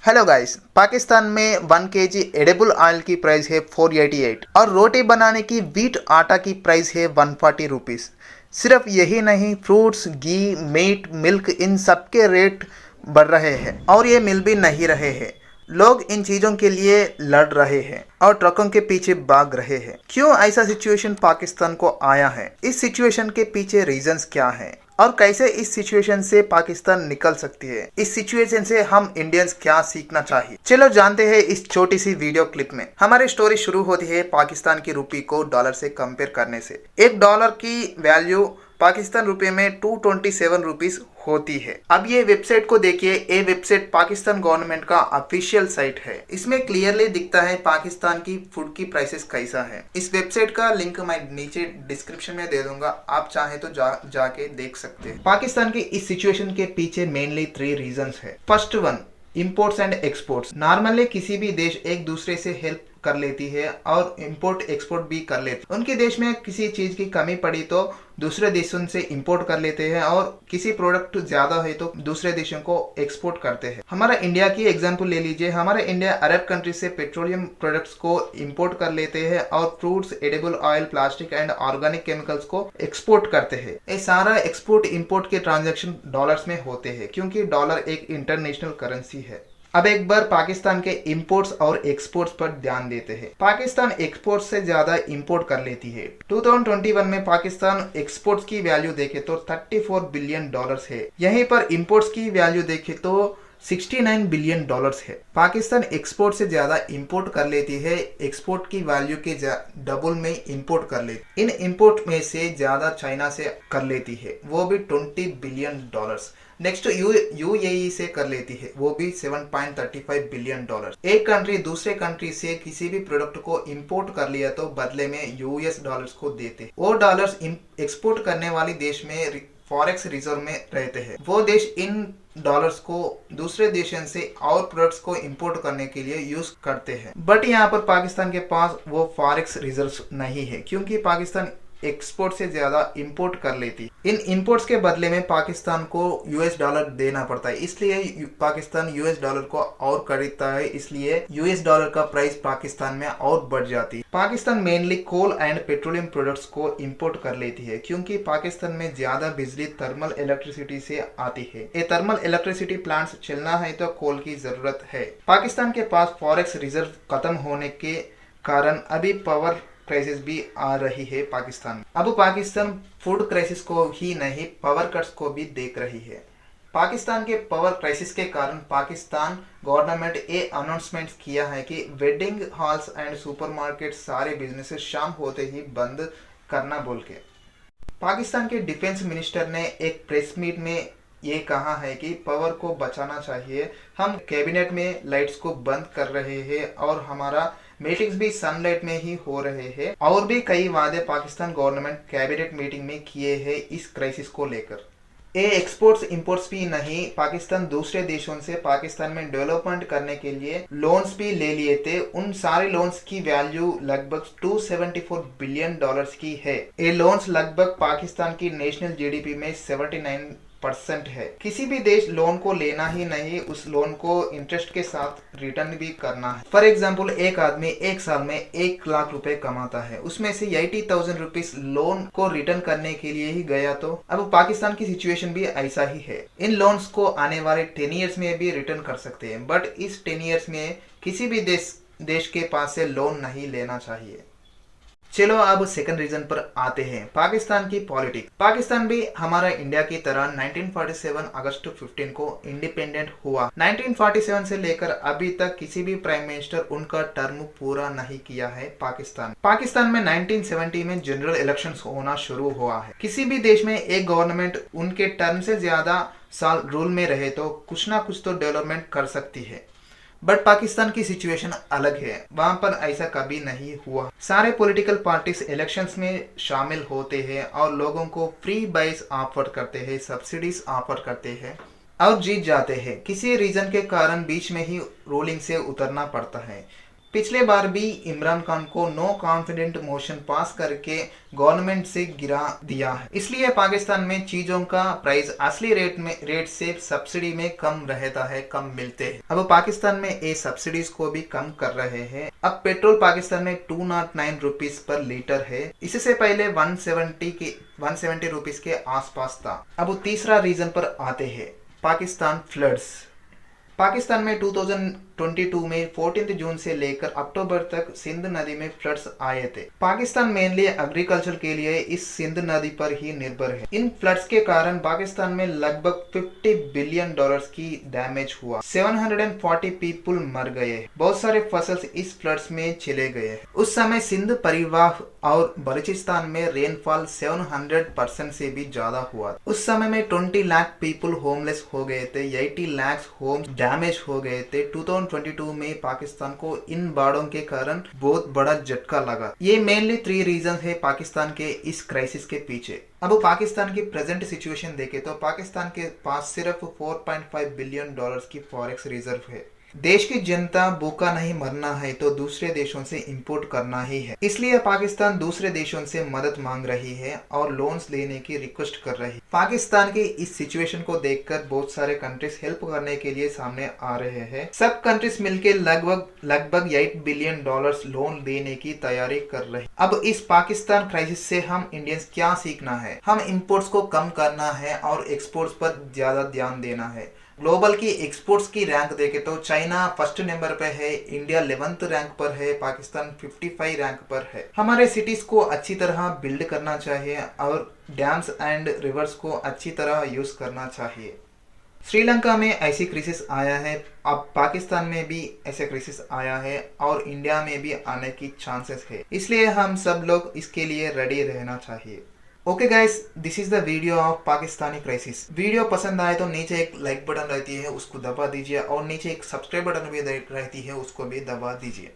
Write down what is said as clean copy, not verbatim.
Hello guys, Pakistan में 1 kg edible oil की price है 488 और रोटी बनाने की व्हीट आटा की प्राइस है 140 रुपीस। सिर्फ यही नहीं, फ्रूट्स, घी, मीट, मिल्क, इन सब के रेट बढ़ रहे हैं और ये मिल भी नहीं रहे हैं। लोग इन चीज़ों के लिए लड़ रहे हैं और ट्रकों के पीछे भाग रहे हैं। क्यों ऐसा सिचुएशन पाकिस्तान को आया है? इस सिचुएशन के पीछे रीजंस क्या हैं और कैसे इस सिचुएशन से पाकिस्तान निकल सकती है? इस सिचुएशन से हम इंडियंस क्या सीखना चाहिए? चलो जानते हैं इस छोटी सी वीडियो क्लिप में। हमारी स्टोरी शुरू होती है पाकिस्तान की रुपये को डॉलर से कंपेयर करने से। $1 की वैल्यू पाकिस्तान रुपए में 227 रुपीस होती है। अब ये वेबसाइट को देखिए। ये वेबसाइट पाकिस्तान गवर्नमेंट का ऑफिशियल साइट है। इसमें क्लियरली दिखता है पाकिस्तान की फूड की प्राइसेस कैसा है। इस वेबसाइट का लिंक मैं नीचे डिस्क्रिप्शन में दे दूंगा, आप चाहे तो जाके देख सकते हैं। पाकिस्तान की इस सिचुएशन के पीछे मेनली 3 रीजंस है। First one, imports and exports. Normally किसी भी देश एक दूसरे से हेल्प कर लेती है और इंपोर्ट एक्सपोर्ट भी कर लेती है। उनके देश में किसी चीज की कमी पड़ी तो दूसरे देशों से इंपोर्ट कर लेते हैं और किसी प्रोडक्ट ज्यादा है तो दूसरे देशों को एक्सपोर्ट करते हैं। हमारा इंडिया की एग्जांपल ले लीजिए। हमारा इंडिया अरब कंट्री से पेट्रोलियम प्रोडक्ट्स को इंपोर्ट कर लेते हैं और fruits, edible oil, plastic and organic chemicals को एक्सपोर्ट करते हैं। ये सारा एक्सपोर्ट इंपोर्ट के ट्रांजेक्शन डॉलर्स में होते हैं क्योंकि डॉलर एक इंटरनेशनल करेंसी है। अब एक बार पाकिस्तान के इंपोर्ट्स और एक्सपोर्ट्स पर ध्यान देते हैं। पाकिस्तान एक्सपोर्ट्स से ज्यादा इंपोर्ट कर लेती है। 2021 में पाकिस्तान एक्सपोर्ट्स की वैल्यू देखे तो $34 बिलियन है। यहीं पर इंपोर्ट्स की वैल्यू देखे तो $69 बिलियन है। पाकिस्तान एक्सपोर्ट से ज्यादा इंपोर्ट कर लेती है, एक्सपोर्ट की वैल्यू के डबल में इंपोर्ट कर लेती। इन इंपोर्ट में से ज्यादा चाइना से कर लेती है, वो भी $20 बिलियन। नेक्स्ट यूएई से कर लेती है, वो भी $7.35 बिलियन। एक कंट्री दूसरे कंट्री से किसी भी प्रोडक्ट को इंपोर्ट कर लिया तो बदले में यूएस डॉलर्स को देते। वो डॉलर्स एक्सपोर्ट करने वाली देश में फॉरेक्स रिजर्व में रहते हैं। वो देश इन डॉलर्स को दूसरे देशों से और प्रोडक्ट्स को इंपोर्ट करने के लिए यूज करते हैं। बट यहाँ पर पाकिस्तान के पास वो फॉरेक्स रिजर्व नहीं है क्योंकि पाकिस्तान एक्सपोर्ट से ज्यादा इंपोर्ट कर लेती। इन इंपोर्ट्स के बदले में पाकिस्तान को यूएस डॉलर देना पड़ता है, इसलिए पाकिस्तान यूएस डॉलर को और खरीदता है, इसलिए यूएस डॉलर का प्राइस पाकिस्तान में और बढ़ जाती है। Pakistan mainly coal and petroleum products को इंपोर्ट कर लेती है क्योंकि पाकिस्तान में ज्यादा बिजली थर्मल इलेक्ट्रिसिटी से आती है। ये थर्मल इलेक्ट्रिसिटी प्लांट्स चलना है तो कोल की जरूरत है। पाकिस्तान के पास फॉरेक्स रिजर्व खत्म होने के कारण अभी पावर क्राइसिस भी आ रही है पाकिस्तान में। अब पाकिस्तान फूड क्राइसिस को ही नहीं, पावर कट्स को भी देख रही है। पाकिस्तान के पावर क्राइसिस के कारण पाकिस्तान गवर्नमेंट ये अनाउंसमेंट किया है कि वेडिंग हॉल्स एंड सुपरमार्केट सारे बिजनेसेस शाम होते ही बंद करना बोल के। पाकिस्तान के डिफेंस मिनिस्टर ने एक प्रेस मीट में ये कहा है कि पावर को बचाना चाहिए। हम कैबिनेट में लाइट्स को बंद कर रहे हैं और हमारा मीटिंग्स भी सनलाइट में ही हो रहे हैं। और भी कई वादे पाकिस्तान गवर्नमेंट कैबिनेट मीटिंग में किए हैं इस क्राइसिस को लेकर। ये एक्सपोर्ट्स इंपोर्ट्स भी नहीं, पाकिस्तान दूसरे देशों से पाकिस्तान में डेवलपमेंट करने के लिए लोन्स भी ले लिए थे। उन सारे लोन्स की वैल्यू लगभग $274 बिलियन की है। ये लोन्स लगभग पाकिस्तान की नेशनल जीडीपी में 79% है। किसी भी देश लोन को लेना ही नहीं, उस लोन को इंटरेस्ट के साथ रिटर्न भी करना है। फॉर एग्जाम्पल, एक आदमी एक साल में 1 लाख रुपए कमाता है, उसमें से 80,000 रुपीज लोन को रिटर्न करने के लिए ही गया। तो अब पाकिस्तान की सिचुएशन भी ऐसा ही है। इन लोन्स को आने वाले 10 ईयर्स में भी रिटर्न कर सकते हैं, बट इस 10 ईयर्स में किसी भी देश के पास से लोन नहीं लेना चाहिए। चलो अब सेकंड रीजन पर आते हैं, पाकिस्तान की पॉलिटिक्स। पाकिस्तान भी हमारा इंडिया की तरह 1947 अगस्त 15 को इंडिपेंडेंट हुआ। 1947 से लेकर अभी तक किसी भी प्राइम मिनिस्टर उनका टर्म पूरा नहीं किया है। पाकिस्तान में 1970 में जनरल इलेक्शंस होना शुरू हुआ है। किसी भी देश में एक गवर्नमेंट उनके टर्म से ज्यादा साल रूल में रहे तो कुछ ना कुछ तो डेवलपमेंट कर सकती है। बट पाकिस्तान की सिचुएशन अलग है, वहां पर ऐसा कभी नहीं हुआ। सारे पॉलिटिकल पार्टीज इलेक्शंस में शामिल होते हैं और लोगों को फ्री बाइस ऑफर करते हैं, सब्सिडीज ऑफर करते हैं और जीत जाते हैं। किसी रीजन के कारण बीच में ही रूलिंग से उतरना पड़ता है। पिछले बार भी इमरान खान को नो कॉन्फिडेंट मोशन पास करके गवर्नमेंट से गिरा दिया है, इसलिए पाकिस्तान में चीजों का प्राइस असली रेट से सब्सिडी में कम रहता है, कम मिलते हैं। अब पाकिस्तान में ये सब्सिडीज को भी कम कर रहे हैं। अब पेट्रोल पाकिस्तान में 209 रुपीज पर लीटर है, इससे पहले 170 रुपीज के आसपास था। अब तीसरा रीजन पर आते हैं, पाकिस्तान फ्लड्स। पाकिस्तान में 2022 में 14 जून से लेकर अक्टूबर तक सिंध नदी में फ्लड्स आए थे। पाकिस्तान मेनली एग्रीकल्चर के लिए इस सिंध नदी पर ही निर्भर है। इन फ्लड्स के कारण पाकिस्तान में लगभग $50 बिलियन की डैमेज हुआ। 740 पीपल मर गए। बहुत सारे फसल्स इस फ्लड्स में चले गए। उस समय सिंध परिवाह और बलूचिस्तान में रेनफॉल 700% से भी ज्यादा हुआ। उस समय में 20 लाख पीपल होमलेस हो गए थे, 80 लाख होम्स डैमेज हो गए थे। 2022 में पाकिस्तान को इन बाढ़ों के कारण बहुत बड़ा झटका लगा। ये मेनली 3 रीजन है पाकिस्तान के इस क्राइसिस के पीछे। अब पाकिस्तान की प्रेजेंट सिचुएशन देखें तो पाकिस्तान के पास सिर्फ $4.5 बिलियन की फॉरेक्स रिजर्व है। देश की जनता भूखा नहीं मरना है तो दूसरे देशों से इंपोर्ट करना ही है, इसलिए पाकिस्तान दूसरे देशों से मदद मांग रही है और लोन्स लेने की रिक्वेस्ट कर रही है। पाकिस्तान की इस सिचुएशन को देखकर बहुत सारे कंट्रीज हेल्प करने के लिए सामने आ रहे हैं। सब कंट्रीज मिलकर लगभग $8 बिलियन लोन देने की तैयारी कर रहे। अब इस पाकिस्तान क्राइसिस से हम इंडियंस क्या सीखना है? हम इंपोर्ट्स को कम करना है और एक्सपोर्ट्स पर ज्यादा ध्यान देना है। ग्लोबल की एक्सपोर्ट्स की रैंक देखे तो चाइना फर्स्ट नंबर पे है, इंडिया 11th रैंक पर है, पाकिस्तान 55 रैंक पर है। हमारे सिटीज को अच्छी तरह बिल्ड करना चाहिए और डैम्स एंड रिवर्स को अच्छी तरह यूज करना चाहिए। श्रीलंका में ऐसी क्राइसिस आया है, अब पाकिस्तान में भी ऐसे क्राइसिस आया है और इंडिया में भी आने की चांसेस है, इसलिए हम सब लोग इसके लिए रेडी रहना चाहिए। Okay guys, this is the video of Pakistani crisis. Video पसंद आए तो नीचे एक लाइक बटन रहती है, उसको दबा दीजिए और नीचे एक सब्सक्राइब बटन भी रहती है, उसको भी दबा दीजिए।